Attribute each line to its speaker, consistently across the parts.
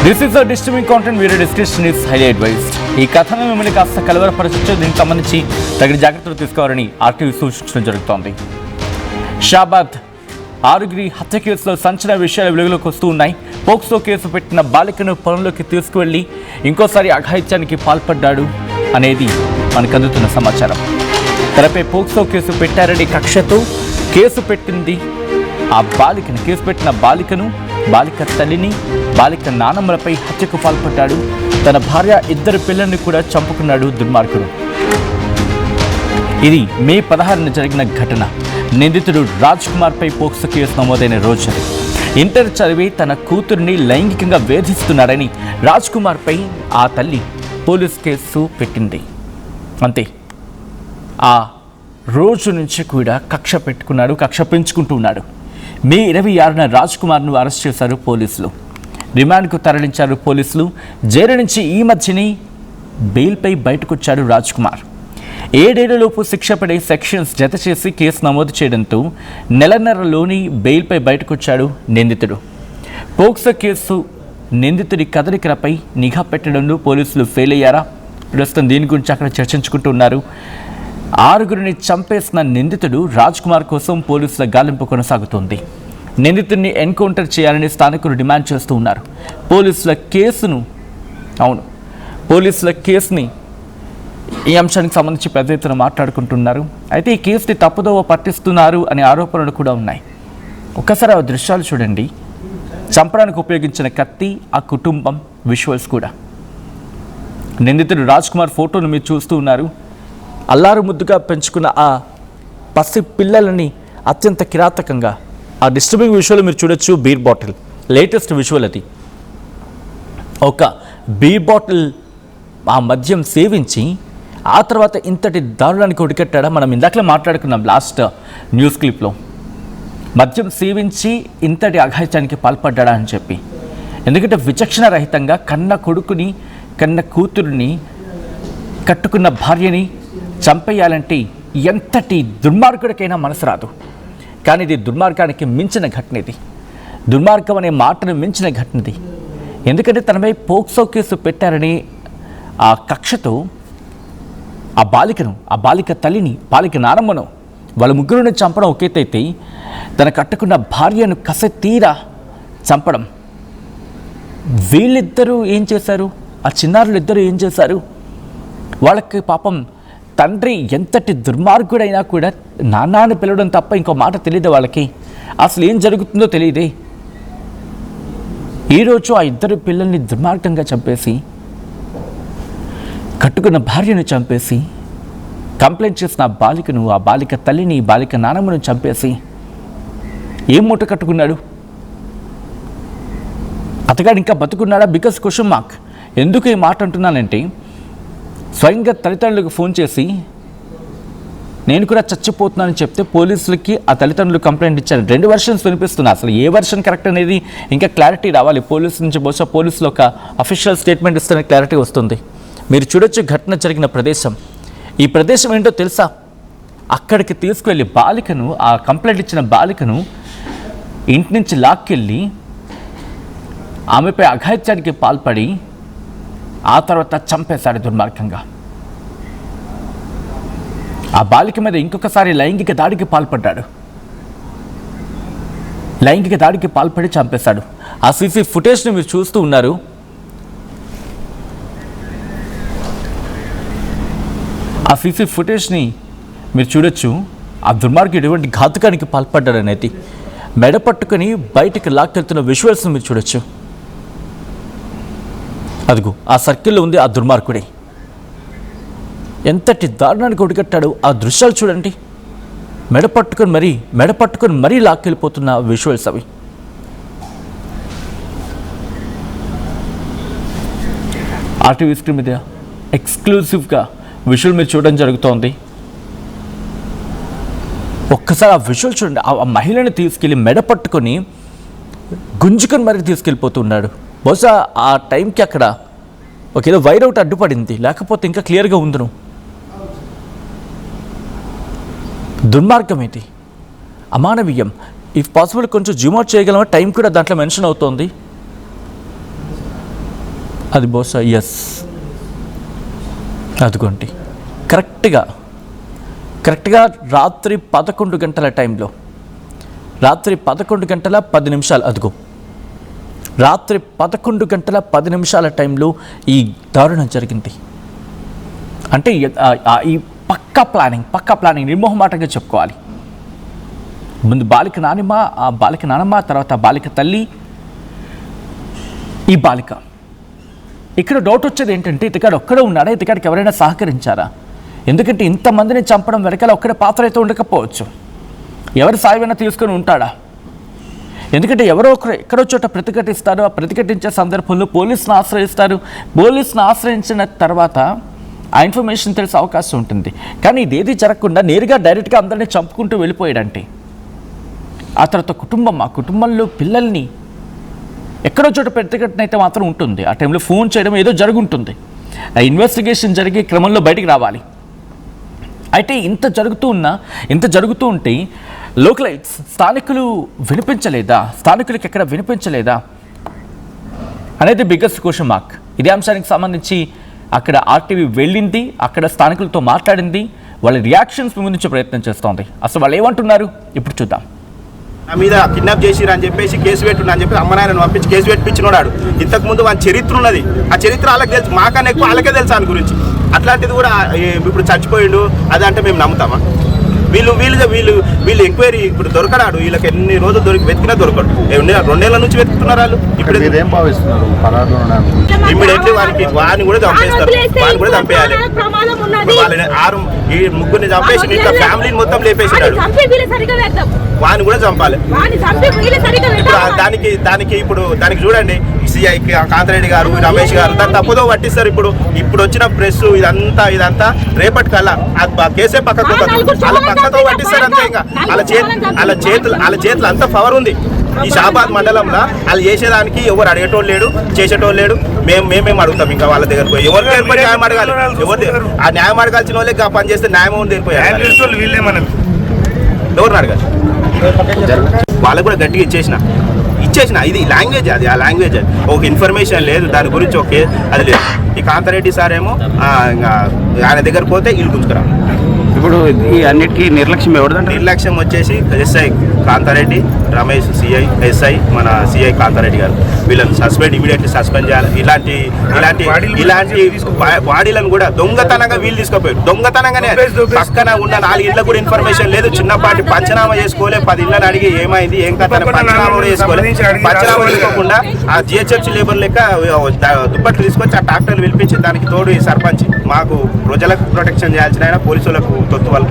Speaker 1: This is a disturbing content video description is highly advised. ఈ కథను మిమ్మల్ని కాస్త కలవరపరచచ్చు. దీనికి సంబంధించి తగిన జాగ్రత్తలు తీసుకోవాలని ఆర్టీవీ సూచించడం జరుగుతోంది. షాబాద్ ఆరుగురి హత్య కేసులో సంచలన విషయాలు వెలుగులోకి వస్తూ ఉన్నాయి. పోక్సో కేసు పెట్టిన బాలికను పొలంలోకి తీసుకువెళ్లి ఇంకోసారి అఘాయిత్యానికి పాల్పడ్డాడు అనేది మనకు అందుతున్న సమాచారం. తనపై పోక్సో కేసు పెట్టారని కక్షతో కేసు పెట్టింది ఆ బాలికను. కేసు పెట్టిన బాలికను, బాలిక తల్లిని, బాలిక నానమ్మలపై హత్యకు పాల్పడ్డాడు. తన భార్య, 2 పిల్లల్ని కూడా చంపుకున్నాడు దుర్మార్గుడు. ఇది మే 16న జరిగిన ఘటన. నిందితుడు రాజ్ కుమార్పై పోక్సో కేసు నమోదైన రోజు. ఇంటర్ చదివి తన కూతురిని లైంగికంగా వేధిస్తున్నాడని రాజ్ కుమార్పై ఆ తల్లి పోలీస్ కేసు పెట్టింది. అంతే, ఆ రోజు నుంచి కూడా కక్ష పెట్టుకున్నాడు, కక్ష పెంచుకుంటూ ఉన్నాడు. మే 26న రాజ్ కుమార్ను అరెస్ట్ చేశారు పోలీసులు. రిమాండ్కు తరలించారు పోలీసులు. జైలు నుంచి ఈ మధ్యనే బెయిల్పై బయటకొచ్చాడు రాజ్ కుమార్. 7 ఏళ్లలోపు శిక్ష పడే సెక్షన్స్ జత చేసి కేసు నమోదు చేయడంతో నెలన్నరలోని బెయిల్పై బయటకొచ్చాడు నిందితుడు. పోక్సో కేసు నిందితుడి కదలికలపై నిఘా పెట్టడంలో పోలీసులు ఫెయిల్ అయ్యారా? ప్రస్తుతం దీని గురించి అక్కడ చర్చించుకుంటూ ఉన్నారు. 6గురిని చంపేసిన నిందితుడు రాజ్ కుమార్ కోసం పోలీసుల గాలింపు కొనసాగుతోంది. నిందితుడిని ఎన్కౌంటర్ చేయాలని స్థానికులు డిమాండ్ చేస్తూ ఉన్నారు. పోలీసుల కేసుని ఈ అంశానికి సంబంధించి పెద్ద ఎత్తున మాట్లాడుకుంటున్నారు. అయితే ఈ కేసుని తప్పుదోవ పట్టిస్తున్నారు అనే ఆరోపణలు కూడా ఉన్నాయి. ఒక్కసారి ఆ దృశ్యాలు చూడండి. చంపడానికి ఉపయోగించిన కత్తి, ఆ కుటుంబం, విజువల్స్ కూడా. నిందితుడు రాజ్ కుమార్ ఫోటోను మీరు చూస్తూ ఉన్నారు. అల్లారు ముద్దుగా పెంచుకున్న ఆ పసి పిల్లలని అత్యంత కిరాతకంగా ఆ డిస్టర్బింగ్ విజువల్ మీరు చూడొచ్చు. బీర్ బాటిల్, లేటెస్ట్ విజువల్ అది. ఒక బీర్ బాటిల్ ఆ మద్యం సేవించి ఆ తర్వాత ఇంతటి దారుణానికి ఒడికట్టాడా? మనం ఇందాకలే మాట్లాడుకున్నాం లాస్ట్ న్యూస్ క్లిప్లో. మద్యం సేవించి ఇంతటి అఘాయిత్యానికి పాల్పడ్డా అని చెప్పి. ఎందుకంటే విచక్షణ రహితంగా కన్న కొడుకుని, కన్న కూతురిని, కట్టుకున్న భార్యని చంపేయాలంటే ఎంతటి దుర్మార్గుడికైనా మనసు రాదు. కానీ ఇది దుర్మార్గానికి మించిన ఘటన. ఇది దుర్మార్గం అనే మాటను మించిన ఘటన ఇది. ఎందుకంటే తనపై పోక్సో కేసు పెట్టారని ఆ కక్షతో ఆ బాలికను, ఆ బాలిక తల్లిని, బాలిక నానమ్మను, వాళ్ళ ముగ్గురుని చంపడం ఒకేతైతే తన కట్టుకున్న భార్యను కసి తీరా చంపడం. వీళ్ళిద్దరూ ఏం చేశారు? ఆ చిన్నారులిద్దరూ ఏం చేశారు? వాళ్ళకి పాపం తండ్రి ఎంతటి దుర్మార్గుడైనా కూడా నాన్నని పిలవడం తప్ప ఇంకో మాట తెలియదు వాళ్ళకి. అసలు ఏం జరుగుతుందో తెలియదే. ఈరోజు ఆ 2 పిల్లల్ని దుర్మార్గంగా చంపేసి, కట్టుకున్న భార్యను చంపేసి, కంప్లైంట్ చేసిన ఆ బాలికను, ఆ బాలిక తల్లిని, బాలిక నానమ్మను చంపేసి ఏం మూట కట్టుకున్నాడు? అతగాడు ఇంకా బతుకున్నాడా? Because question mark. ఎందుకు ఈ మాట అంటున్నానంటే, స్వయంగా తల్లిదండ్రులకు ఫోన్ చేసి నేను కూడా చచ్చిపోతున్నానని చెప్తే పోలీసులకి ఆ తల్లిదండ్రులు కంప్లైంట్ ఇచ్చారు. 2 వెర్షన్స్ వినిపిస్తున్నా. అసలు ఏ వెర్షన్ కరెక్ట్ అనేది ఇంకా క్లారిటీ రావాలి. పోలీసు నుంచి బహుశా పోలీసులు ఒక అఫీషియల్ స్టేట్మెంట్ ఇస్తేనే క్లారిటీ వస్తుంది. మీరు చూడొచ్చు ఘటన జరిగిన ప్రదేశం. ఈ ప్రదేశం ఏంటో తెలుసా? అక్కడికి తీసుకువెళ్ళి బాలికను, ఆ కంప్లైంట్ ఇచ్చిన బాలికను ఇంటి నుంచి లాక్కెళ్ళి ఆమెపై అఘాయిత్యానికి పాల్పడి ఆ తర్వాత చంపేశాడు దుర్మార్గంగా. ఆ బాలిక మీద ఇంకొకసారి లైంగిక దాడికి పాల్పడ్డాడు. లైంగిక దాడికి పాల్పడి చంపేశాడు. ఆ సీసీ ఫుటేజ్ని మీరు చూస్తూ ఉన్నారు. ఆ సీసీ ఫుటేజ్ని మీరు చూడొచ్చు. ఆ దుర్మార్గుడు ఎటువంటి ఘాతుకానికి పాల్పడ్డాడు అనేది మెడ పట్టుకొని బయటికి లాక్కెళ్తున్న విజువల్స్ని మీరు చూడొచ్చు. అదిగో ఆ సర్కిల్లో ఉంది ఆ దుర్మార్గుడే. ఎంతటి దారుణానికి ఒడిగట్టాడు. ఆ దృశ్యాలు చూడండి. మెడ పట్టుకొని మరీ లాక్కెళ్ళిపోతున్న విజువల్స్ అవి. ఆర్టీవీ స్క్రీన్ మీద ఎక్స్క్లూసివ్గా విజువల్ మీరు చూడడం జరుగుతోంది. ఒక్కసారి ఆ విజువల్ చూడండి. ఆ మహిళని తీసుకెళ్ళి మెడ పట్టుకొని గుంజుకొని మరీ తీసుకెళ్ళిపోతున్నాడు. బహుశా ఆ టైంకి అక్కడ ఒకేదో వైరౌట్ అడ్డుపడింది, లేకపోతే ఇంకా క్లియర్గా ఉందను. దుర్మార్గం ఇది, అమానవీయం. ఇఫ్ పాసిబుల్ కొంచెం జూమ్ అవుట్ చేయగలమా? టైం కూడా దాంట్లో మెన్షన్ అవుతోంది. అది బహుశా ఎస్, అదిగోండి కరెక్ట్గా రాత్రి 11 గంటల టైంలో, రాత్రి 11 గంటల 10 నిమిషాలు, అదిగో రాత్రి 11 గంటల 10 నిమిషాల టైంలో ఈ దారుణం జరిగింది. అంటే ఈ పక్కా ప్లానింగ్ నిర్మోహమాటంగా చెప్పుకోవాలి. ముందు బాలిక నానమ్మ, తర్వాత బాలిక తల్లి, ఈ బాలిక. ఇక్కడ డౌట్ వచ్చేది ఏంటంటే ఇతగాడు ఒక్కడే ఉన్నాడా, ఇతగాడికి ఎవరైనా సహకరించారా? ఎందుకంటే ఇంతమందిని చంపడం వెనకాల ఒక్కడే పాత్ర అయితే ఉండకపోవచ్చు, ఎవరి సాయమైనా తీసుకొని ఉంటాడా? ఎందుకంటే ఎవరో ఒకరు ఎక్కడో చోట ప్రతిఘటిస్తారు. ఆ ప్రతిఘటించే సందర్భంలో పోలీసును ఆశ్రయిస్తారు. పోలీసును ఆశ్రయించిన తర్వాత ఆ ఇన్ఫర్మేషన్ తెలిసే అవకాశం ఉంటుంది. కానీ ఇదేది జరగకుండా నేరుగా డైరెక్ట్గా అందరినీ చంపుకుంటూ వెళ్ళిపోయాడంటే, ఆ తర్వాత కుటుంబంలో పిల్లల్ని ఎక్కడో చోట ప్రతిఘటన అయితే మాత్రం ఉంటుంది. ఆ టైంలో ఫోన్ చేయడం ఏదో జరుగుంటుంది. ఆ ఇన్వెస్టిగేషన్ జరిగే క్రమంలో బయటికి రావాలి. అయితే ఇంత జరుగుతూ ఉంటే లోకలైట్స్, స్థానికులకి ఎక్కడ వినిపించలేదా అనేది బిగ్గెస్ట్ క్వశ్చన్ మార్క్. ఇదే అంశానికి సంబంధించి అక్కడ ఆర్టీవీ వెళ్ళింది, అక్కడ స్థానికులతో మాట్లాడింది, వాళ్ళ రియాక్షన్స్ ముందుంచే ప్రయత్నం చేస్తోంది. అసలు వాళ్ళు ఏమంటున్నారు ఇప్పుడు చూద్దాం.
Speaker 2: నా మీద కిడ్నాప్ చేసిరు అని చెప్పేసి కేసు పెట్టున్నా అని చెప్పి అమ్మ నాయనను పంపించి కేసు పెట్టించినోడాడు. ఇంతకుముందు వాళ్ళ చరిత్ర ఉన్నది, ఆ చరిత్ర వాళ్ళకి తెలుసు, మాకన్నా ఎక్కువ వాళ్ళకే తెలుసు దాని గురించి. అట్లాంటిది కూడా ఇప్పుడు చచ్చిపోయిండు అది అంటే మేము నమ్ముతామా? వీళ్ళు ఎంక్వైరీ ఇప్పుడు దొరకడాడు, వీళ్ళకి ఎన్ని రోజులు వెతికినా దొరకడు. 2 నెలల నుంచి వెతుకుతున్నారు వాళ్ళు. ఇప్పుడు ఇమ్మీడియట్లీ వాడిని కూడా చంపేస్తారు, వాడిని కూడా చంపేయాలి. వాళ్ళని ఈ ముగ్గురిని చంపేసి ఇంకా ఫ్యామిలీని మొత్తం లేపేసినాడు, వాడిని కూడా చంపాలి. దానికి దానికి చూడండి, సిఐ కాంతారెడ్డి గారు, రమేష్ గారు దాన్ని తప్పుదో పట్టిస్తారు. ఇప్పుడు వచ్చిన ప్రెస్ ఇదంతా రేపటి కల్లా కేసే పక్కకు వాళ్ళ పక్కతో పట్టిస్తారు అంతే. ఇంకా వాళ్ళ చేతులు అంత పవర్ ఉంది. ఈ షాబాద్ మండలంలో వాళ్ళు చేసేదానికి ఎవరు అడిగేటోళ్ళు లేడు, చేసేటోళ్ళు లేడు. మేమేం అడుగుతాం ఇంకా వాళ్ళ దగ్గర పోయి? ఎవరికి ఏర్పడి న్యాయం అడగాలి? ఆ న్యాయం అడగాల్సిన వాళ్ళకి ఆ పని చేస్తే న్యాయం ఉంది వెళ్ళిపోయారు. ఎవరిని అడగాలి? వాళ్ళకు కూడా గట్టిగా ఇచ్చేసిన ఇది లాంగ్వేజ్, అది ఆ లాంగ్వేజ్. ఒక ఇన్ఫర్మేషన్ లేదు దాని గురించి, ఓకే అది లేదు. ఈ కాంతారెడ్డి సార్ ఏమో ఆయన దగ్గర పోతే వీళ్ళు గుంజుకురా.
Speaker 3: ఇప్పుడు ఈ అన్నిటికీ నిర్లక్ష్యం ఎవరిదంటే?
Speaker 2: నిర్లక్ష్యం వచ్చేసి SI Kantha Reddy, Ramesh CI, SI మన సిఐ కాంతారెడ్డి గారు, వీళ్ళని ఇమీడియట్లీ సస్పెండ్ చేయాలి. ఇలాంటి బాడీలను కూడా దొంగతనంగా వీళ్ళు తీసుకుపోయారు. దొంగతనంగానే పక్కన ఉన్న 4 ఇళ్ళకు కూడా ఇన్ఫర్మేషన్ లేదు. చిన్నపాటి పంచనామా చేసుకోలే, 10 ఇళ్ళని అడిగి ఏమైంది ఏం కథ పంచనామా కూడా చేసుకోలే. పంచనామా చేసుకోకుండా ఆ జిహెచ్ఎంసీ లేబర్ లెక్క దుప్పట్లు తీసుకొచ్చి ఆ ట్రాక్టర్లు పిలిపించి, దానికి తోడు ఈ సర్పంచ్ మాకు ప్రజలకు ప్రొటెక్షన్ చేయాల్సిన ఆయన, పోలీసులకు తొత్తు వాళ్ళు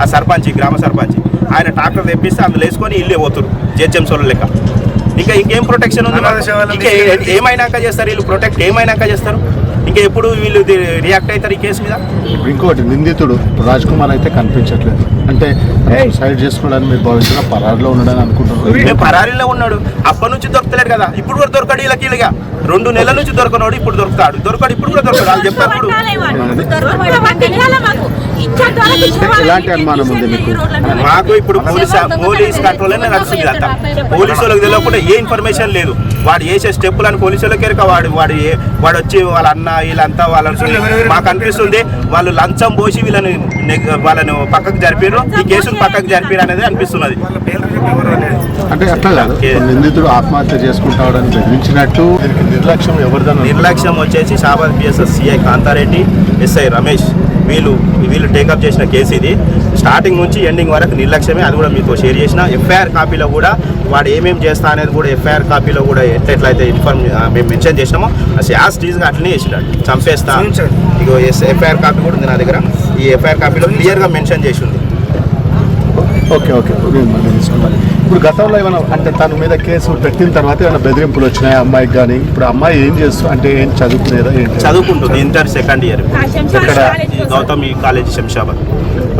Speaker 2: ఆ సర్పంచ్, గ్రామ సర్పంచ్ ఆయన ట్రాక్టర్ తెప్పిస్తే అందులో వేసుకొని ఇల్లే పోతురు జిహెచ్ఎంసీ లెక్క. ఇంకేం ప్రొటెక్షన్ ఉంది? ఇంకా ఏమైనాక చేస్తారు వీళ్ళు, ప్రొటెక్ట్ ఏమైనాక చేస్తారు? ఇంకా ఎప్పుడు వీళ్ళు రియాక్ట్ అవుతారు ఈ కేసు మీద?
Speaker 4: ఇంకోటి, నిందితుడు రాజ్ కుమార్ అయితే కనిపించట్లేదు. అంటే సైడ్ చేసుకోవడానికి మీరు భావించిన పరారీలో ఉన్నాడని అనుకుంటున్నారు?
Speaker 2: పరారీలో ఉన్నాడు, అప్పటి నుంచి దొరకలేడు కదా. ఇప్పుడు కూడా దొరకడు వీళ్ళకి. 2 నెలల నుంచి దొరకనోడు ఇప్పుడు దొరుకుతాడు, ఇప్పుడు కూడా దొరకడు. వాళ్ళు చెప్తారు
Speaker 4: ఎలాంటి అనుమానం ఉంది మీకు?
Speaker 2: మాకు ఇప్పుడు పోలీస్ కంట్రోల్ అనే నడుస్తుంది అంతా. పోలీసు వాళ్ళకి తెలియకుండా ఏ ఇన్ఫర్మేషన్ లేదు. వాడు చేసే స్టెప్పులని పోలీసు వాళ్ళకి ఎరక. వాడు వచ్చి వాళ్ళ అన్న వీళ్ళంతా మాకు అనిపిస్తుంది వాళ్ళు లంచం పోసి వాళ్ళను పక్కకు జరిపారు, ఈ కేసును పక్కకు జరిపారు అనేది అనిపిస్తున్నది.
Speaker 4: అంటే అట్లా కాదు, నిందితుడు ఆత్మహత్య చేసుకుంటాడని బెదిరించినట్టు.
Speaker 2: నిర్లక్ష్యం వచ్చేసి Shabad PSS CI Kantha Reddy, SI Ramesh వీళ్ళు టేకప్ చేసిన కేసు ఇది. స్టార్టింగ్ నుంచి ఎండింగ్ వరకు నిర్లక్ష్యమే. అది కూడా మీతో షేర్ చేసిన. ఎఫ్ఐఆర్ కాపీలో కూడా వాడు ఏమేమి చేస్తా అనేది కూడా ఎఫ్ఐఆర్ కాపీలో కూడా ఎట్లయితే మేము మెన్షన్ చేసినామో యాజ్ టీజ్గా అట్లనే చేసినాడు. చంపేస్తా, ఇగో ఎఫ్ఐఆర్ కాపీ కూడా ఉంది నా దగ్గర. ఈ ఎఫ్ఐఆర్ కాపీలో క్లియర్గా మెన్షన్ చేసి ఉంది.
Speaker 4: ఓకే ఇప్పుడు గతంలో ఏమైనా అంటే తన మీద కేసు పెట్టిన తర్వాత ఏమైనా బెదిరింపులు వచ్చినాయి అమ్మాయికి కానీ? ఇప్పుడు అమ్మాయి ఏం చేస్తూ అంటే ఏం చదువుకునేదా?
Speaker 2: చదువుకుంటుంది, ఇంటర్ సెకండ్ ఇయర్ ఇక్కడ గౌతమి కాలేజీ శంషాబాద్.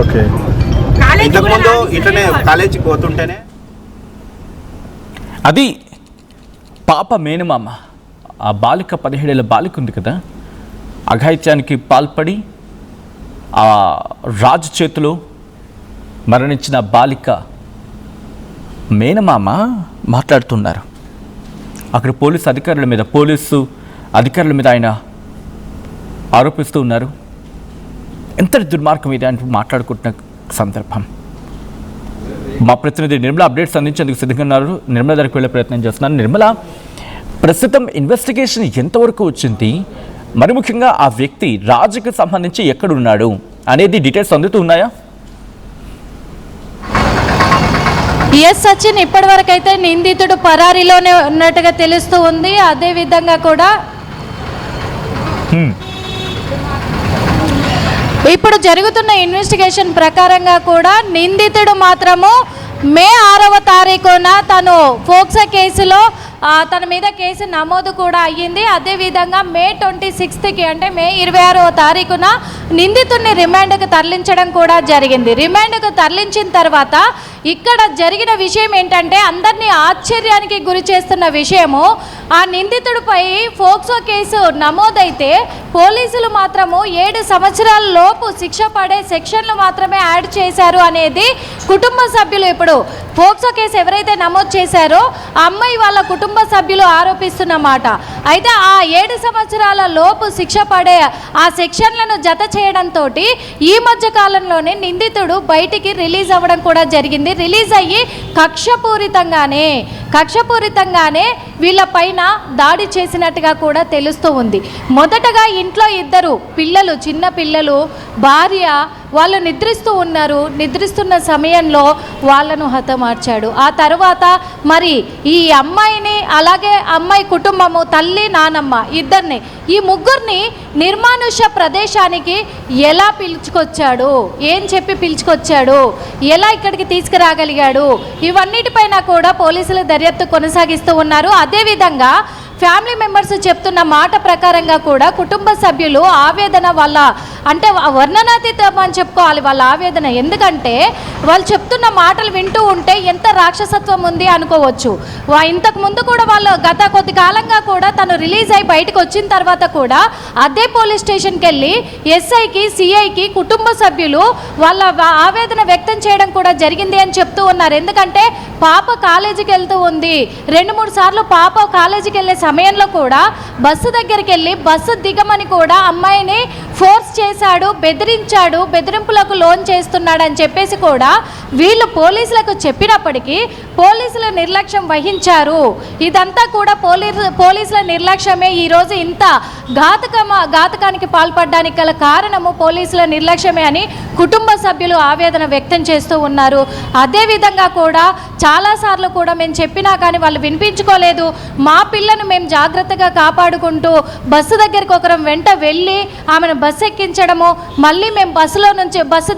Speaker 4: ఓకే,
Speaker 2: ఇంతకుముందు ఇట్లనే కాలేజీకి పోతుంటేనే
Speaker 1: అది పాప మేనమామ, ఆ బాలిక 17 ఏళ్ల బాలిక ఉంది కదా, అఘాయిత్యానికి పాల్పడి ఆ రాజు చేతిలో మరణించిన బాలిక మేనమామ మాట్లాడుతున్నారు. అక్కడ పోలీసు అధికారుల మీద, పోలీసు అధికారుల మీద ఆయన ఆరోపిస్తూ ఉన్నారు. ఎంత దుర్మార్గం ఇది అంటూ మాట్లాడుకుంటున్న సందర్భం. మా ప్రతినిధి నిర్మల అప్డేట్స్ అందించేందుకు సిద్ధంగా ఉన్నారు. నిర్మల దగ్గరికి వెళ్ళే ప్రయత్నం చేస్తున్నాను. నిర్మల, ప్రస్తుతం ఇన్వెస్టిగేషన్ ఎంతవరకు వచ్చింది? మరి ముఖ్యంగా ఆ వ్యక్తి రాజుకి సంబంధించి ఎక్కడున్నాడు అనేది డీటెయిల్స్ అందుతూ ఉన్నాయా?
Speaker 5: ఎస్ సచిన్, ఇప్పటి వరకు అయితే నిందితుడు పరారీలోనే ఉన్నట్టుగా తెలుస్తూ ఉంది. అదే విధంగా కూడా ఇప్పుడు జరుగుతున్న ఇన్వెస్టిగేషన్ ప్రకారంగా కూడా నిందితుడు మాత్రము మే 6వ తారీఖున తను ఫోక్సో కేసులో తన మీద కేసు నమోదు కూడా అయ్యింది. అదేవిధంగా మే 26కి అంటే మే 26వ తారీఖున నిందితుడిని రిమాండ్కు తరలించడం కూడా జరిగింది. రిమాండ్కు తరలించిన తర్వాత ఇక్కడ జరిగిన విషయం ఏంటంటే అందరినీ ఆశ్చర్యానికి గురి చేస్తున్న విషయము, ఆ నిందితుడిపై ఫోక్సో కేసు నమోదైతే పోలీసులు మాత్రము 7 సంవత్సరాల లోపు శిక్ష పడే సెక్షన్లు మాత్రమే యాడ్ చేశారు అనేది కుటుంబ సభ్యులు, ఇప్పుడు ఫోక్సో కేసు ఎవరైతే నమోదు చేశారో ఆ అమ్మాయి వాళ్ళ కుటుంబ సభ్యులు ఆరోపిస్తున్నమాట. అయితే ఆ 7 సంవత్సరాల లోపు శిక్ష పడే ఆ సెక్షన్లను జత చేయడంతో ఈ మధ్య కాలంలోనే నిందితుడు బయటికి రిలీజ్ అవ్వడం కూడా జరిగింది. రిలీజ్ అయ్యి కక్షపూరితంగానే వీళ్ళపైన దాడి చేసినట్టుగా కూడా తెలుస్తూ ఉంది. మొదటగా ఇంట్లో 2 పిల్లలు, చిన్న పిల్లలు, భార్య వాళ్ళు నిద్రిస్తూ ఉన్నారు. నిద్రిస్తున్న సమయంలో వాళ్ళను హతమార్చాడు. ఆ తర్వాత మరి ఈ అమ్మాయిని అలాగే అమ్మాయి కుటుంబము, తల్లి, నానమ్మ ఇద్దరిని, ఈ ముగ్గురిని నిర్మానుష్య ప్రదేశానికి ఎలా పిలుచుకొచ్చాడు, ఏం చెప్పి పిలుచుకొచ్చాడు, ఎలా ఇక్కడికి తీసుకురాగలిగాడు, ఇవన్నిటిపైన కూడా పోలీసులు దర్యాప్తు కొనసాగిస్తూ ఉన్నారు. అదేవిధంగా ఫ్యామిలీ మెంబర్స్ చెప్తున్న మాట ప్రకారంగా కూడా కుటుంబ సభ్యులు ఆవేదన, వాళ్ళ అంటే వర్ణనాతీతం అని చెప్పుకోవాలి వాళ్ళ ఆవేదన. ఎందుకంటే వాళ్ళు చెప్తున్న మాటలు వింటూ ఉంటే ఎంత రాక్షసత్వం ఉంది అనుకోవచ్చు. ఇంతకు ముందు కూడా వాళ్ళు గత కొద్ది కాలంగా కూడా తను రిలీజ్ అయి బయటకు వచ్చిన తర్వాత కూడా అదే పోలీస్ స్టేషన్కి వెళ్ళి ఎస్ఐకి, సిఐకి కుటుంబ సభ్యులు వాళ్ళ ఆవేదన వ్యక్తం చేయడం కూడా జరిగింది అని చెప్తూ ఉన్నారు. ఎందుకంటే పాప కాలేజీకి వెళ్తూ ఉంది. 2-3 సార్లు పాప కాలేజీకి వెళ్ళే సమయంలో కూడా బస్సు దగ్గరికి వెళ్ళి బస్సు దిగమని కూడా అమ్మాయిని ఫోర్స్ చేశాడు, బెదిరించాడు, బెదిరింపులకు లోన్ చేస్తున్నాడు అని చెప్పేసి కూడా వీళ్ళు పోలీసులకు చెప్పినప్పటికీ పోలీసులు నిర్లక్ష్యం వహించారు. ఇదంతా కూడా పోలీసుల నిర్లక్ష్యమే ఈరోజు ఇంత ఘాతకానికి పాల్పడడానికి గల కారణము పోలీసుల నిర్లక్ష్యమే అని కుటుంబ సభ్యులు ఆవేదన వ్యక్తం చేస్తూ ఉన్నారు. అదేవిధంగా కూడా చాలాసార్లు కూడా మేము చెప్పినా కానీ వాళ్ళు వినిపించుకోలేదు. మా పిల్లను మేము జాగ్రత్తగా కాపాడుకుంటూ బస్సు దగ్గరికి ఒకరం వెంట వెళ్ళి ఆమెను బస్సు ఎక్కించడము, మళ్ళీ మేము బస్సు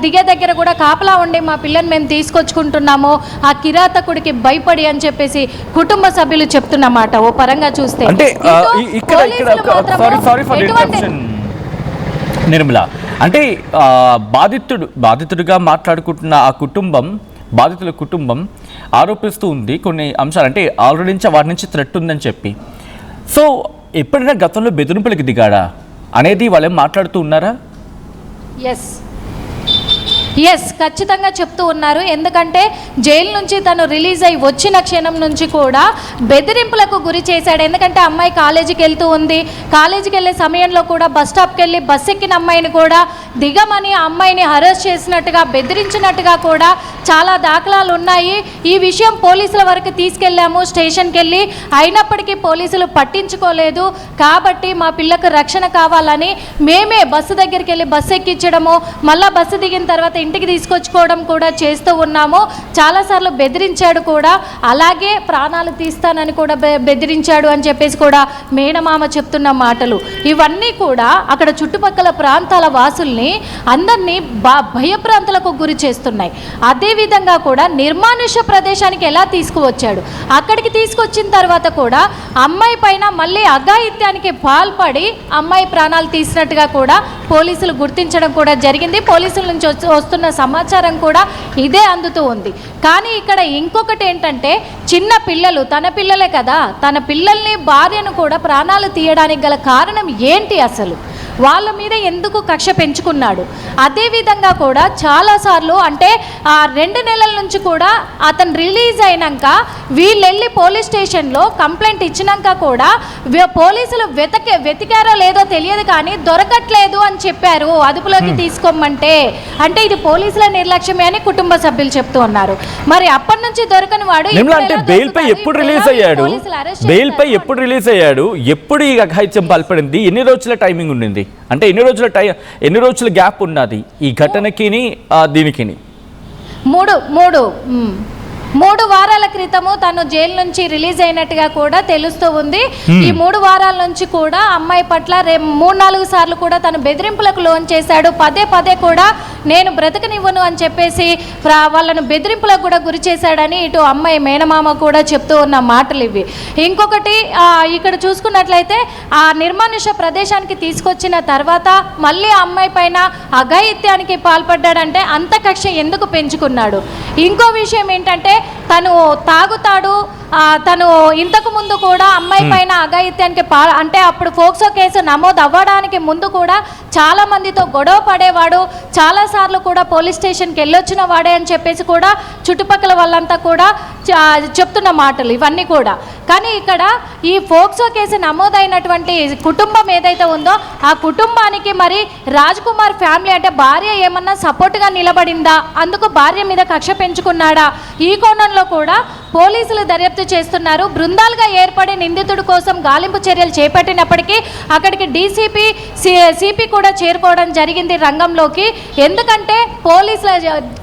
Speaker 5: దిగే దగ్గర కూడా కాపలా ఉండి మా పిల్లని మేము తీసుకొచ్చుకుంటున్నాము ఆ కిరాతకుడికి భయపడి అని చెప్పేసి కుటుంబ సభ్యులు చెప్తున్నమాట. ఓ పరంగా చూస్తే
Speaker 1: నిర్మల, అంటే బాధితుడిగా మాట్లాడుకుంటున్న ఆ కుటుంబం, బాధితుల కుటుంబం ఆరోపిస్తూ ఉంది కొన్ని అంశాలు. అంటే ఆల్రెడీ వారి నుంచి థ్రెట్ ఉందని చెప్పి. సో ఎప్పుడైనా గతంలో బెదిరింపులకు దిగాడా అనేది వాళ్ళేం మాట్లాడుతూ ఉన్నారా?
Speaker 5: ఎస్ ఖచ్చితంగా చెప్తూ ఉన్నారు. ఎందుకంటే జైలు నుంచి తను రిలీజ్ అయ్యి వచ్చిన క్షణం నుంచి కూడా బెదిరింపులకు గురి చేశాడు. ఎందుకంటే అమ్మాయి కాలేజీకి వెళ్తూ ఉంది. కాలేజీకి వెళ్ళే సమయంలో కూడా బస్ స్టాప్కి వెళ్ళి బస్ ఎక్కిన అమ్మాయిని కూడా దిగమని అమ్మాయిని అరెస్ట్ చేసినట్టుగా, బెదిరించినట్టుగా కూడా చాలా దాఖలాలు ఉన్నాయి. ఈ విషయం పోలీసుల వరకు తీసుకెళ్ళాము స్టేషన్కి వెళ్ళి, అయినప్పటికీ పోలీసులు పట్టించుకోలేదు. కాబట్టి మా పిల్లకు రక్షణ కావాలని మేమే బస్సు దగ్గరికి వెళ్ళి బస్సు ఎక్కించడము, మళ్ళీ బస్సు దిగిన తర్వాత ఇంటికి తీసుకొచ్చుకోవడం కూడా చేస్తూ ఉన్నాము. చాలాసార్లు బెదిరించాడు కూడా, అలాగే ప్రాణాలు తీస్తానని కూడా బెదిరించాడు అని చెప్పేసి కూడా మేనమామ చెప్తున్న మాటలు ఇవన్నీ కూడా అక్కడ చుట్టుపక్కల ప్రాంతాల వాసుల్ని అందరినీ భయప్రాంతాలకు గురి చేస్తున్నాయి. అదేవిధంగా కూడా నిర్మానుష్య ప్రదేశానికి ఎలా తీసుకువచ్చాడు, అక్కడికి తీసుకొచ్చిన తర్వాత కూడా అమ్మాయి పైన మళ్ళీ అఘాయిత్యానికి పాల్పడి అమ్మాయి ప్రాణాలు తీసినట్టుగా కూడా పోలీసులు గుర్తించడం కూడా జరిగింది. పోలీసుల నుంచి వస్తున్న సమాచారం కూడా ఇదే అందుతూ ఉంది. కానీ ఇక్కడ ఇంకొకటి ఏంటంటే చిన్న పిల్లలు, తన పిల్లలే కదా, తన పిల్లల్ని భార్యను కూడా ప్రాణాలు తీయడానికి గల కారణం ఏంటి అసలు? వాళ్ళ మీద ఎందుకు కక్ష పెంచుకున్నాడు. అదేవిధంగా కూడా చాలాసార్లు అంటే 2 నెలల నుంచి కూడా అతను రిలీజ్ అయినాక వీళ్ళు వెళ్ళి పోలీస్ స్టేషన్లో కంప్లైంట్ ఇచ్చినాక కూడా పోలీసులు వెతికారో లేదో తెలియదు కానీ దొరకట్లేదు అని చెప్పారు అదుపులోకి తీసుకోమంటే. అంటే ఇది పోలీసుల నిర్లక్ష్యమే అని కుటుంబ సభ్యులు చెప్తూ ఉన్నారు. మరి అప్పటి నుంచి దొరకని వాడు
Speaker 1: అంటే బెయిల్ పై ఎప్పుడు రిలీజ్ అయ్యాడు, బెయిల్ పై ఎప్పుడు రిలీజ్ అయ్యాడు, ఎప్పుడు ఈ అఘాయిత్యం పాల్పడింది, ఎన్ని రోజుల టైమింగ్ ఉండింది, అంటే ఎన్ని రోజుల గ్యాప్ ఉన్నది ఈ ఘటనకి దీనికి?
Speaker 5: 3 వారాల క్రితము తను జైలు నుంచి రిలీజ్ అయినట్టుగా కూడా తెలుస్తూ ఉంది. ఈ 3 వారాల నుంచి కూడా అమ్మాయి పట్ల 3-4 సార్లు కూడా తను బెదిరింపులకు లోన్ చేశాడు. పదే కూడా నేను బ్రతకనివ్వను అని చెప్పేసి వాళ్ళను బెదిరింపులకు కూడా గురి చేశాడని ఇటు అమ్మాయి మేనమామ కూడా చెప్తూ ఉన్న మాటలు ఇవి. ఇంకొకటి ఇక్కడ చూసుకున్నట్లయితే ఆ నిర్మానుష ప్రదేశానికి తీసుకొచ్చిన తర్వాత మళ్ళీ అమ్మాయి పైన అఘాయిత్యానికి పాల్పడ్డాడంటే అంత కక్ష ఎందుకు పెంచుకున్నాడు. ఇంకో విషయం ఏంటంటే తను తాగుతాడు, తను ఇంతకు ముందు కూడా అమ్మాయి పైన అఘాయిత్యానికి అంటే అప్పుడు ఫోక్సో కేసు నమోదు అవ్వడానికి ముందు కూడా చాలా మందితో గొడవ పడేవాడు, చాలాసార్లు కూడా పోలీస్ స్టేషన్కి వెళ్ళొచ్చిన వాడే అని చెప్పేసి కూడా చుట్టుపక్కల వాళ్ళంతా కూడా చెప్తున్న మాటలు ఇవన్నీ కూడా. కానీ ఇక్కడ ఈ ఫోక్సో కేసు నమోదైనటువంటి కుటుంబం ఏదైతే ఉందో ఆ కుటుంబానికి మరి రాజ్ కుమార్ ఫ్యామిలీ అంటే భార్య ఏమన్నా సపోర్ట్గా నిలబడిందా, అందుకు భార్య మీద కక్ష పెంచుకున్నాడా, ఈ కోణంలో కూడా పోలీసులు దర్యాప్తు చేస్తున్నారు. బృందాలుగా ఏర్పడి నిందితుడి కోసం గాలింపు చర్యలు చేపట్టినప్పటికీ అక్కడికి డీసీపీ సిపి కూడా చేరుకోవడం జరిగింది రంగంలోకి. ఎందుకంటే పోలీసుల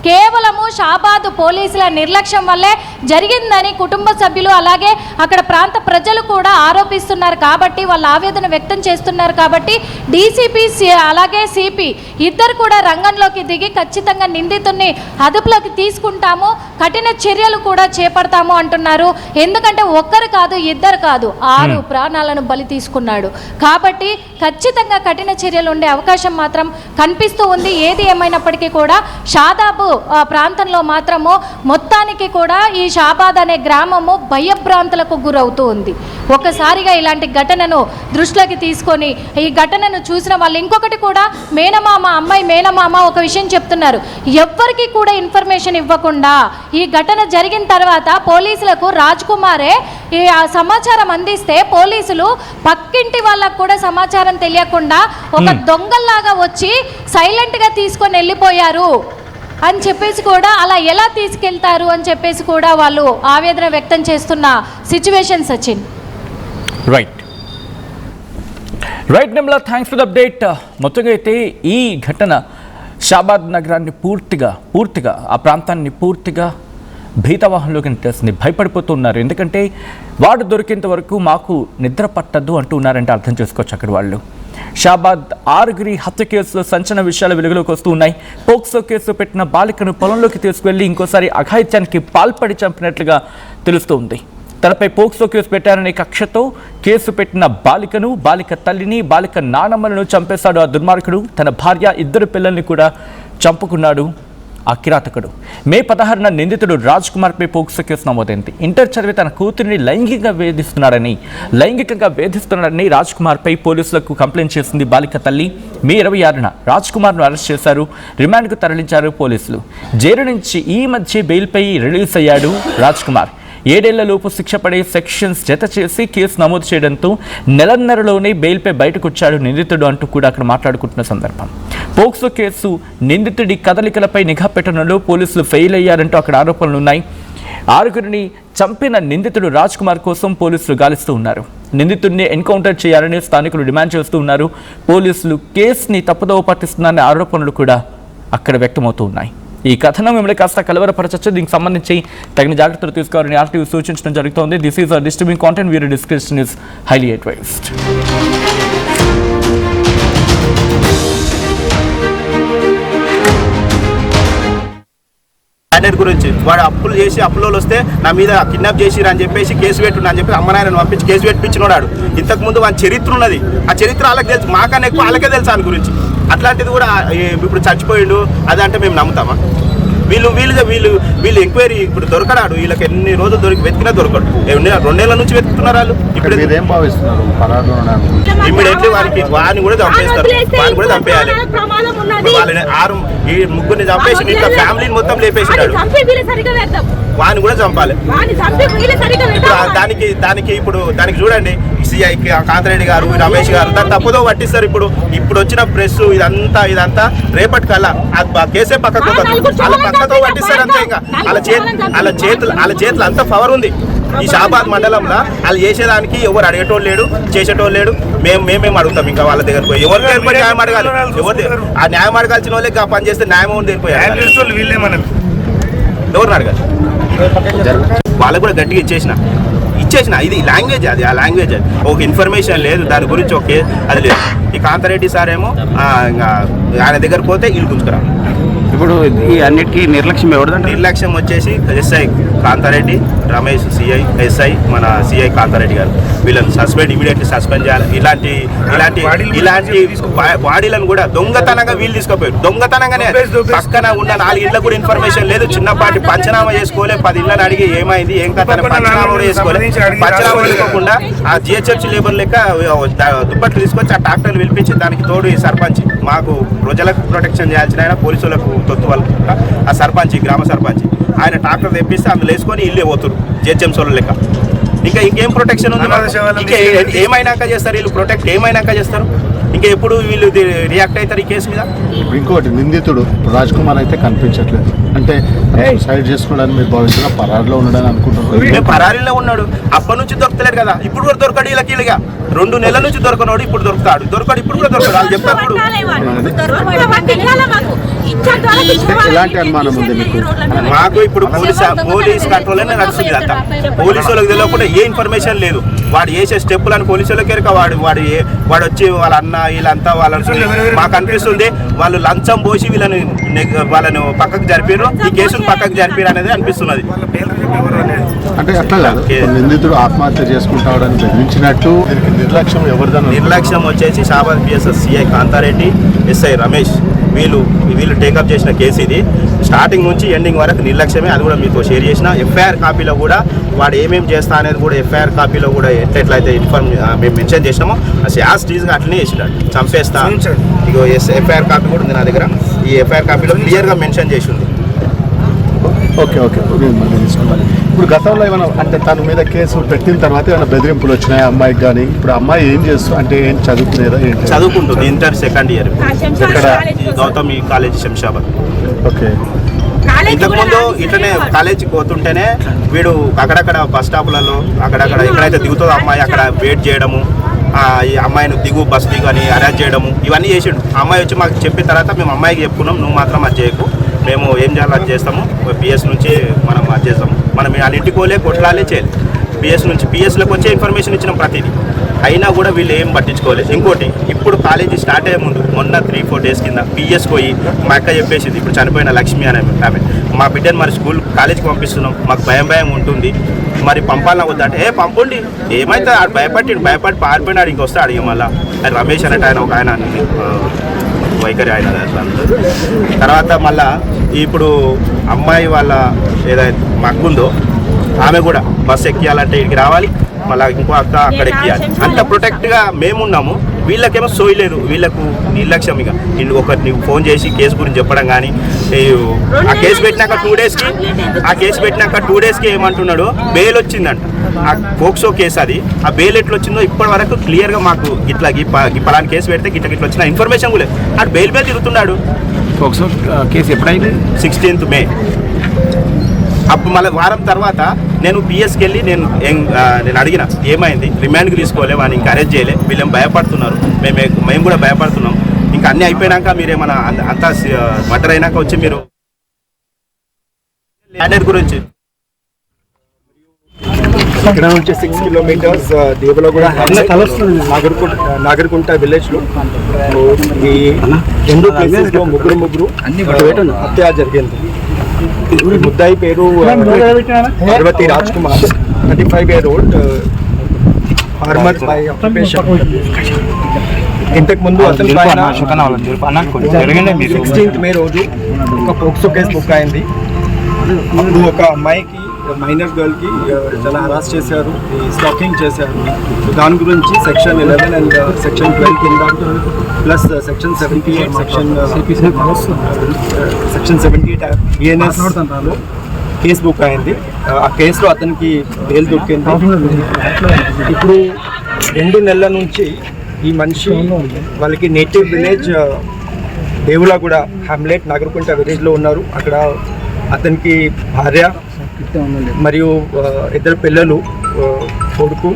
Speaker 5: కేవలము షాబాద్ పోలీసుల నిర్లక్ష్యం వల్లే జరిగిందని కుటుంబ సభ్యులు అలాగే అక్కడ ప్రాంత ప్రజలు కూడా ఆరోపిస్తున్నారు కాబట్టి వాళ్ళు ఆవేదన వ్యక్తం చేస్తున్నారు కాబట్టి డీసీపీ అలాగే సిపి ఇద్దరు కూడా రంగంలోకి దిగి ఖచ్చితంగా నిందితుడిని అదుపులోకి తీసుకుంటాము, కఠిన చర్యలు కూడా చేపడతాము అంటున్నారు. ఎందుకంటే ఒక్కరు కాదు, ఇద్దరు కాదు, 6 ప్రాణాలను బలి తీసుకున్నాడు కాబట్టి ఖచ్చితంగా కఠిన చర్యలు ఉండే అవకాశం మాత్రం కనిపిస్తూ ఉంది. ఏది ఏమైనప్పటికీ కూడా షాదాబు ప్రాంతంలో మాత్రము మొత్తానికి కూడా ఈ షాబాద్ అనే గ్రామము భయభ్రాంతులకు గురవుతూ ఉంది. ఒకసారిగా ఇలాంటి ఘటనను దృష్టిలోకి తీసుకొని ఈ ఘటనను చూసిన వాళ్ళు ఇంకొకటి కూడా అమ్మాయి మేనమామ ఒక విషయం చెప్తున్నారు. ఎవ్వరికి కూడా ఇన్ఫర్మేషన్ ఇవ్వకుండా ఈ ఘటన జరిగిన తర్వాత పోలీసులకు రాజ్ కుమారే ఈ సమాచారం అందిస్తే పోలీసులు పక్కింటి వాళ్ళకు కూడా సమాచారం తెలియకుండా ఒక దొంగల్లాగా వచ్చి సైలెంట్గా తీసుకొని వెళ్ళిపోయారు అని చెప్పేసి కూడా అలా ఎలా తీసుకెళ్తారు అని చెప్పేసి కూడా వాళ్ళు ఆవేదన వ్యక్తం చేస్తున్న situation Sachin.
Speaker 1: Right Nirmala, thanks for the update. మొత్తంగా అయితే ఈ ఘటన షాబాద్ నగరాన్ని పూర్తిగా ఆ ప్రాంతాన్ని పూర్తిగా భీతవాహంలోకి నెట్టేస్తుంది. భయపడిపోతున్నారు. ఎందుకంటే వాడు దొరికేంత వరకు మాకు నిద్ర పట్టద్దు అంటూ ఉన్నారంటే అర్థం చేసుకోవచ్చు అక్కడ వాళ్ళు. షాబాద్ 6 హత్య కేసులో సంచలన విషయాలు వెలుగులోకి వస్తూ ఉన్నాయి. పోక్సో కేసు పెట్టిన బాలికను పొలంలోకి తీసుకువెళ్లి ఇంకోసారి అఘాయిత్యానికి పాల్పడి చంపినట్లుగా తెలుస్తోంది. తనపై పోక్సో కేసు పెట్టారనే కక్షతో కేసు పెట్టిన బాలిక తల్లిని, బాలిక నానమ్మలను చంపేశాడు ఆ దుర్మార్గుడు. తన భార్య, 2 పిల్లల్ని కూడా చంపుకున్నాడు ఆ కిరాతకుడు. మే 16న నిందితుడు రాజ్ కుమార్పై పోక్సో కేసు నమోదైంది. ఇంటర్ చదివి తన కూతురిని లైంగికంగా వేధిస్తున్నాడని రాజ్ కుమార్పై పోలీసులకు కంప్లైంట్ చేసింది బాలిక తల్లి. మే 26న రాజ్ కుమార్ను అరెస్ట్ చేశారు, రిమాండ్కు తరలించారు పోలీసులు. జైలు నుంచి ఈ మధ్య బెయిల్పై రిలీజ్ అయ్యాడు రాజ్ కుమార్. 7 ఏళ్లలోపు శిక్ష పడే సెక్షన్స్ జత చేసి కేసు నమోదు చేయడంతో నెలన్నరలోనే బెయిల్పై బయటకు వచ్చాడు నిందితుడు అంటూ కూడా అక్కడ మాట్లాడుకుంటున్న సందర్భం. పోక్సో కేసు నిందితుడి కదలికలపై నిఘా పెట్టడంలో పోలీసులు ఫెయిల్ అయ్యారంటూ అక్కడ ఆరోపణలున్నాయి. 6 చంపిన నిందితుడు రాజ్ కుమార్ కోసం పోలీసులు గాలిస్తూ ఉన్నారు. నిందితుడిని ఎన్కౌంటర్ చేయాలని స్థానికులు డిమాండ్ చేస్తూ ఉన్నారు. పోలీసులు కేసుని తప్పుదోవ పట్టిస్తున్నారనే ఆరోపణలు కూడా అక్కడ వ్యక్తమవుతూ ఉన్నాయి. ఈ కథనం మిమ్మల్ని కాస్త కలవరపరచచ్చు. దీనికి సంబంధించి తగిన జాగ్రత్తలు తీసుకోవాలని ఆర్టీవీ సూచించడం జరుగుతోంది. This is a disturbing content. వీరి డిస్క్రిప్షన్ ఇస్ హైలీ అడ్వైజ్డ్.
Speaker 2: గురించి వాడు అప్పులు చేసి అప్పులో వస్తే నా మీద కిడ్నాప్ చేసిరు అని చెప్పేసి కేసు పెట్టున్నా అని చెప్పి అమ్మ నాయనను పంపించి కేసు పెట్టించినోడాడు. ఇంతకు ముందు వాని చరిత్ర ఉన్నది. ఆ చరిత్ర వాళ్ళకి తెలుసు, మాకన్నా ఎక్కువ వాళ్ళకే తెలుసు ఆయన గురించి. అట్లాంటిది కూడా ఇప్పుడు చచ్చిపోయిండు అదంటే మేము నమ్ముతామా? వీళ్ళు ఎంక్వైరీ ఇప్పుడు దొరకడాడు. వీళ్ళకి ఎన్ని రోజులు వెతికినా దొరకడు. 2 నెలల నుంచి వెతుకుతున్నారు వాళ్ళు. ఇప్పుడు
Speaker 4: మీరేం భావిస్తున్నారు? పరారులో
Speaker 2: ఇమ్మీడియట్లీ వారిని కూడా చంపేస్తారు. వారిని కూడా చంపేయాలి. వాళ్ళని 6 చంపేసి ఇంకా ఫ్యామిలీని మొత్తం లేపేసినాడు. వారిని కూడా చంపాలి. దానికి చూడండి, సిఐ కాంతిరెడ్డి గారు, రమేష్ గారు దాన్ని తప్పుదో పట్టిస్తారు. ఇప్పుడు వచ్చిన ప్రెస్ ఇదంతా రేపటి కల్లా ఆ కేసే పక్కకు వాళ్ళ పక్కతో పట్టిస్తారు అంతే. ఇంకా వాళ్ళ చేతులు అంత పవర్ ఉంది. ఈ షాబాద్ మండలంలో వాళ్ళు చేసేదానికి ఎవరు అడిగేటోళ్ళు లేడు, చేసేటోళ్ళు లేడు. మేము అడుగుతాం ఇంకా వాళ్ళ దగ్గర పోయి. ఎవరి దగ్గర పోయి న్యాయం అడగాలి? ఆ న్యాయం అడగాల్సిన వాళ్ళే పని చేస్తే న్యాయం దగ్గర ఎవరిని అడగాలి? వాళ్ళకు కూడా గట్టిగా ఇచ్చేసిన ఇది లాంగ్వేజ్, అది ఆ లాంగ్వేజ్. అది ఒక ఇన్ఫర్మేషన్ లేదు దాని గురించి, అది లేదు. ఈ కాంతారెడ్డి సార్ ఏమో ఆయన దగ్గర పోతే ఇల్లు గుంజుకురా.
Speaker 3: ఇప్పుడు ఈ అన్నిటికీ నిర్లక్ష్యం ఎవరిదంటే?
Speaker 2: నిర్లక్ష్యం వచ్చేసి SI Kantha Reddy, Ramesh CI, SI మన సిఐ కాంతారెడ్డి గారు. వీళ్ళని ఇమీడియట్లీ సస్పెండ్ చేయాలి. ఇలాంటి బాడీలను కూడా దొంగతనంగా వీళ్ళు తీసుకుపోయారు. దొంగతనంగానే పక్కన ఉన్న 4 ఇళ్ళకు కూడా ఇన్ఫర్మేషన్ లేదు. చిన్నపాటి పంచనామా చేసుకోలే. 10 ఇళ్ళని అడిగి ఏమైంది ఏం కథ పంచనామా కూడా చేసుకోలే. పంచనామా చేసుకోకుండా ఆ జిహెచ్ఎంసీ లేబర్ లెక్క దుప్పట్లు తీసుకొచ్చి ఆ ట్రాక్టర్లు పిలిపించి దానికి తోడు ఈ సర్పంచ్ మాకు ప్రజలకు ప్రొటెక్షన్ చేయాల్సిన ఆయన, పోలీసులకు తొత్తు వాళ్ళు ఆ సర్పంచ్, గ్రామ సర్పంచ్ ఆయన ట్రాక్టర్ తెప్పిస్తే అందులో వేసుకొని ఇల్లే పోతురు జిహెచ్ఎంసీ లెక్క. ఇంకేం ప్రొటెక్షన్ ఉంది? ఇంకా ఏమైనాక చేస్తారు వీళ్ళు? ప్రొటెక్ట్ ఏమైనాక చేస్తారు? ఇంకా ఎప్పుడు వీళ్ళు రియాక్ట్ అవుతారు ఈ కేసు మీద?
Speaker 4: ఇంకోటి, నిందితుడు రాజ్ కుమార్ అయితే కనిపించట్లేదు. అంటే సైడ్ చేసుకోవడానికి మీరు భావిస్తున్నా పరారులో ఉన్నాడని అనుకుంటున్నారు?
Speaker 2: మేము పరారీలో ఉన్నాడు. అప్పటి నుంచి దొరకలేడు కదా, ఇప్పుడు కూడా దొరకడు. వీళ్ళకి 2 నెలల నుంచి దొరకనోడు ఇప్పుడు దొరుకుతాడు. ఇప్పుడు కూడా దొరకడు. వాళ్ళు చెప్తారు.
Speaker 4: ఎలాంటి అనుమానం ఉంది మీకు?
Speaker 2: మాకు ఇప్పుడు పోలీస్ కంట్రోల్ అనే నడుస్తుంది అంతా. పోలీసు వాళ్ళకి తెలియకుండా ఏ ఇన్ఫర్మేషన్ లేదు. వాడు చేసే స్టెప్పులను పోలీసు వాళ్ళకి ఎరక. వాడు వచ్చి వాళ్ళ అన్న వీళ్ళంతా వాళ్ళని మాకు అనిపిస్తుంది వాళ్ళు లంచం పోసి వాళ్ళను పక్కకు జరిపారు, ఈ కేసును పక్కకు జరిపారు అనేది అనిపిస్తున్నది.
Speaker 4: అంటే అట్లా కాదు, నిందితుడు ఆత్మహత్య చేసుకుంటాడని బెదిరించినట్టు నిర్లక్ష్యం ఎవరిదన్నా?
Speaker 2: నిర్లక్ష్యం వచ్చేసి Shabad PSS CI Kantha Reddy, SI Ramesh వీళ్ళు టేకప్ చేసిన కేసు ఇది. స్టార్టింగ్ నుంచి ఎండింగ్ వరకు నిర్లక్ష్యమే. అది కూడా మీతో షేర్ చేసిన. ఎఫ్ఐఆర్ కాపీలో కూడా వాడు ఏమేమి చేస్తా అనేది కూడా ఎఫ్ఐఆర్ కాపీలో కూడా ఎట్లయితే మేము మెన్షన్ చేసినామో యాజ్ టీజ్గా అట్లనే చేసినాడు. చంపేస్తా ఇగో ఎఫ్ఐఆర్ కాపీ కూడా ఉంది నా దగ్గర. ఈ ఎఫ్ఐఆర్ కాపీలో క్లియర్గా మెన్షన్ చేసి ఉంది.
Speaker 4: ఓకే ఇప్పుడు గతంలో ఏమైనా అంటే తన మీద కేసు పెట్టిన తర్వాత ఏమైనా బెదిరింపులు వచ్చినాయి అమ్మాయికి కానీ? ఇప్పుడు అమ్మాయి ఏం చేస్తూ అంటే ఏం చదువుకునేదా?
Speaker 2: చదువుకుంటుంది, ఇంటర్ 2nd ఇయర్. ఇక్కడ గౌతమి కాలేజ్ శంషాబాద్. ఓకే. ఇంతకుముందు ఇట్లనే కాలేజీకి పోతుంటేనే వీడు అక్కడక్కడ బస్ స్టాపులలో అక్కడక్కడ ఎక్కడైతే దిగుతుందో అమ్మాయి అక్కడ వెయిట్ చేయడము, ఈ అమ్మాయిని బస్ దిగు అని అరేంజ్ చేయడము, ఇవన్నీ చేసిండు. అమ్మాయి వచ్చి మాకు చెప్పిన తర్వాత మేము అమ్మాయికి చెప్పుకున్నాం, నువ్వు మాత్రం అది చేయకు, మేము ఏం చేయాలో అది చేస్తాము, పిఎస్ నుంచి మనం అది చేస్తాము. మనం వాళ్ళ ఇంటికి పోలే కొట్లాలే చేయాలి. పిఎస్లోకి వచ్చే ఇన్ఫర్మేషన్ ఇచ్చినాం ప్రతిదీ. అయినా కూడా వీళ్ళు ఏం పట్టించుకోలేదు. ఇంకోటి, ఇప్పుడు కాలేజీ స్టార్ట్ అయ్యే ముందు మొన్న 3-4 డేస్ కింద పిఎస్ పోయి మా అక్క చెప్పేసింది, ఇప్పుడు చనిపోయిన లక్ష్మి అనే ఆమె, మా బిడ్డను మరి కాలేజీకి పంపిస్తున్నాం, మాకు భయం ఉంటుంది, మరి పంపాలన్నా వద్దంటే పంపండి, ఏమైతే ఆడు భయపడి పారిపోయినాడు. ఇంకొస్తాడు ఇక మళ్ళీ రమేష్ అనేట ఆయన ఒక ఆయన వైఖరి ఆయన. తర్వాత మళ్ళా ఇప్పుడు అమ్మాయి వాళ్ళ ఏదైతే మా అక్క ఉందో ఆమె కూడా బస్సు ఎక్కియాలంటే ఇక్కడికి రావాలి, మళ్ళీ ఇంకో అక్క అక్కడ ఎక్కియాలి. అంత ప్రొటెక్ట్గా మేమున్నాము. వీళ్ళకేమో సోయలేదు, వీళ్ళకు నిర్లక్ష్యం. ఇక నీకు ఫోన్ చేసి కేసు గురించి చెప్పడం కానీ, ఆ కేసు పెట్టినాక 2 డేస్కి ఏమంటున్నాడు, బెయిల్ వచ్చిందంట. ఆ పోక్సో కేసు అది, ఆ బెయిల్ ఎట్లా వచ్చిందో ఇప్పటి వరకు క్లియర్గా మాకు ఇట్లా పలాని కేసు పెడితే గిట్ల వచ్చిన ఇన్ఫర్మేషన్ కూడా లేదు. ఆ బెయిల్ మీద తిరుగుతున్నాడు.
Speaker 3: పోక్సో కేసు ఎప్పుడైంది?
Speaker 2: 16th May. అప్పుడు మళ్ళీ వారం తర్వాత నేను పిఎస్కి వెళ్ళి నేను అడిగిన ఏమైంది, రిమాండ్కి తీసుకోలే, వాడిని ఇంకా అరెస్ట్ చేయలే, వీళ్ళేం భయపడుతున్నారు, మేము కూడా భయపడుతున్నాం, ఇంకా అన్నీ అయిపోయినాక మీరేమన్నా అంతా మటర్ అయినాక వచ్చి మీరు ల్యాండర్ గురించి
Speaker 6: ఇక్కడ నుంచి 6 కిలోమీటర్స్ దేవలగూడ నాగర్కుంట విలేజ్లో ఈ 2 ప్లేసెస్లో ముగ్గురు హత్య జరిగింది. ముద్దాయి పేరు Parvathi Raj Kumar, 35 year old, farmer by occupation. ఇంతకు ముందు అతని పైన 16th మే రోజు ఒక పోక్సో కేసు బుక్ అయింది. అప్పుడు ఒక అమ్మాయికి మైనర్ గర్ల్కి చాలా హరాస్ చేశారు, స్టాకింగ్ చేశారు. దాని గురించి సెక్షన్ 11 అండ్ సెక్షన్ 12 కింద plus section 78 section 78 ENS case book అయింది. ఆ కేసులో అతనికి బెయిల్ దొరికింది. ఇప్పుడు 2 నెలల నుంచి ఈ మనిషి వాళ్ళకి నేటివ్ విలేజ్ దేవులగూడ హ్యామ్లెట్ నాగరకుంట విలేజ్లో ఉన్నారు. అక్కడ అతనికి భార్య మరియు 2 పిల్లలు, కొడుకు,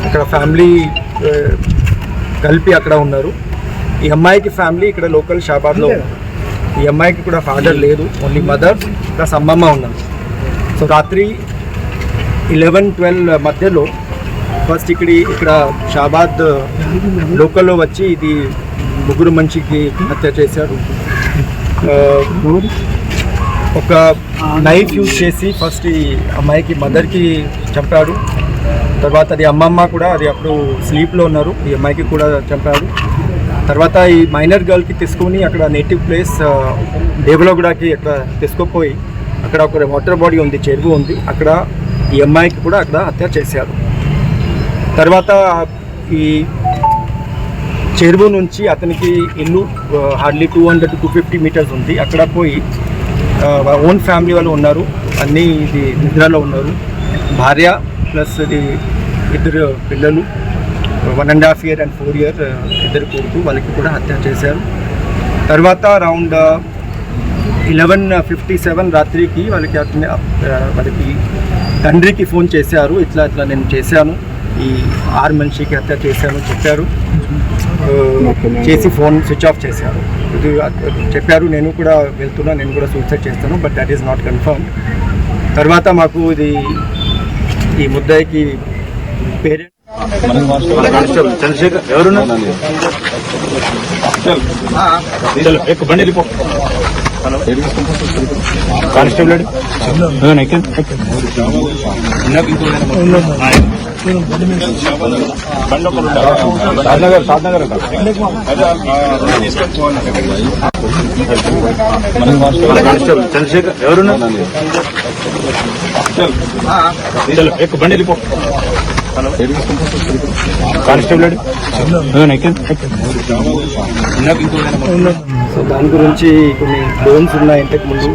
Speaker 6: అక్కడ ఫ్యామిలీ కలిపి అక్కడ ఉన్నారు. ఈ అమ్మాయికి ఫ్యామిలీ ఇక్కడ లోకల్ షాబాద్లో ఉన్నారు. ఈ అమ్మాయికి కూడా ఫాదర్ లేదు, ఓన్లీ మదర్ ప్లస్ అమ్మమ్మ ఉన్నారు. సో రాత్రి 11-12 మధ్యలో ఫస్ట్ ఇక్కడ షాబాద్ లోకల్లో వచ్చి ఇది 3 మనిషికి హత్య చేశారు. ఒక నైఫ్ యూజ్ చేసి ఫస్ట్ ఈ అమ్మాయికి మదర్కి చంపాడు. తర్వాత అది అమ్మమ్మ కూడా అది అప్పుడు స్లీప్లో ఉన్నారు, ఈ అమ్మాయికి కూడా చంపాడు. తర్వాత ఈ మైనర్ గర్ల్కి తీసుకొని అక్కడ నేటివ్ ప్లేస్ దేవులగూడకి అక్కడ తీసుకుపోయి అక్కడ ఒక వాటర్ బాడీ ఉంది, చెరువు ఉంది, అక్కడ ఈ అమ్మాయికి కూడా అక్కడ హత్య చేశారు. తర్వాత ఈ చెరువు నుంచి అతనికి ఇల్లు హార్డ్లీ 200-250 మీటర్స్ ఉంది. అక్కడ పోయి ఓన్ ఫ్యామిలీ వాళ్ళు ఉన్నారు, అన్నీ ఇది నిద్రలో ఉన్నారు. భార్య ప్లస్ ఇది 2 పిల్లలు, 1.5 year and 4 year 2 కొడుకు, వాళ్ళకి కూడా హత్య చేశారు. తర్వాత అరౌండ్ 11:57 రాత్రికి వాళ్ళకి తండ్రికి ఫోన్ చేశారు, ఇట్లా నేను చేశాను, ఈ 6 మనిషికి హత్య చేశాను చెప్పారు. చేసి ఫోన్ స్విచ్ ఆఫ్ చేశారు. ఇది చెప్పారు, నేను కూడా వెళ్తున్నా, నేను కూడా సూసైడ్ చేస్తాను, but that is not confirm. తర్వాత మాకు ఇది ఈ ముద్దాయికి పేరెంట్
Speaker 3: చంద్రశేఖర్ ఎవరున్నా కానిస్టేబుల్ సాద్నగర్ చంద్రశేఖర్ ఎవరున్నా బండి వెళ్ళిపో కానిస్టేబుల్.
Speaker 6: సో దాని గురించి కొన్ని లోన్స్ ఉన్నాయి. ఇంతకు ముందు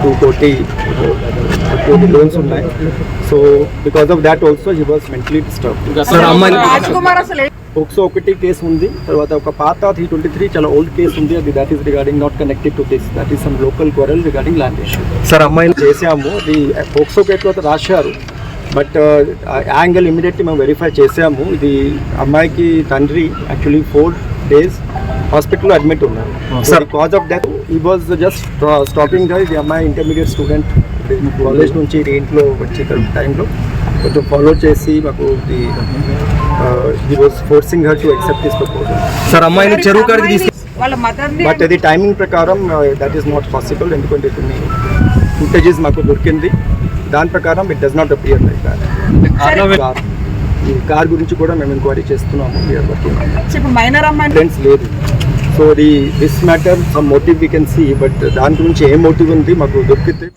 Speaker 6: 2 కోటి లోన్స్ ఉన్నాయి. So because of that also he was mentally disturbed. POCSO 1 case ఉంది. తర్వాత ఒక పాత 323 చాలా ఓల్డ్ కేసు ఉంది, అది that is regarding not connected to this, that is some local quarrel regarding land issue. Sir అమ్మాయిని చేసాము, అది పోక్సో కేసులో రాశారు, బట్ యాంగిల్ ఇమీడియట్లీ మేము వెరిఫై చేసాము. ఇది అమ్మాయికి తండ్రి యాక్చువల్లీ 4 days హాస్పిటల్లో అడ్మిట్ ఉన్నారు. సార్ కాజ్ ఆఫ్ డెత్ ఈ వాజ్ జస్ట్ స్టాపింగ్ గా. ఇది అమ్మాయి ఇంటర్మీడియట్ స్టూడెంట్, కాలేజ్ నుంచి ఇంట్లో వచ్చే టైంలో కొంచెం ఫాలో చేసి మాకు he was forcing her to accept this proposal. Sir అమ్మాయిని చెరువు కాడికి తీసుకు, బట్ అది టైమింగ్ ప్రకారం దట్ ఈస్ నాట్ పాసిబుల్, ఎందుకంటే కొన్ని ఫుటేజెస్ మాకు దొరికింది, దాని ప్రకారం it does not appear like that. ఈ కార్ గురించి కూడా మేము ఎంక్వైరీ చేస్తున్నాము, ఫ్రెండ్స్ లేదు. So this matter some motive we can see, but దాని గురించి ఏ మోటివ్ ఉంది మాకు దొరికితే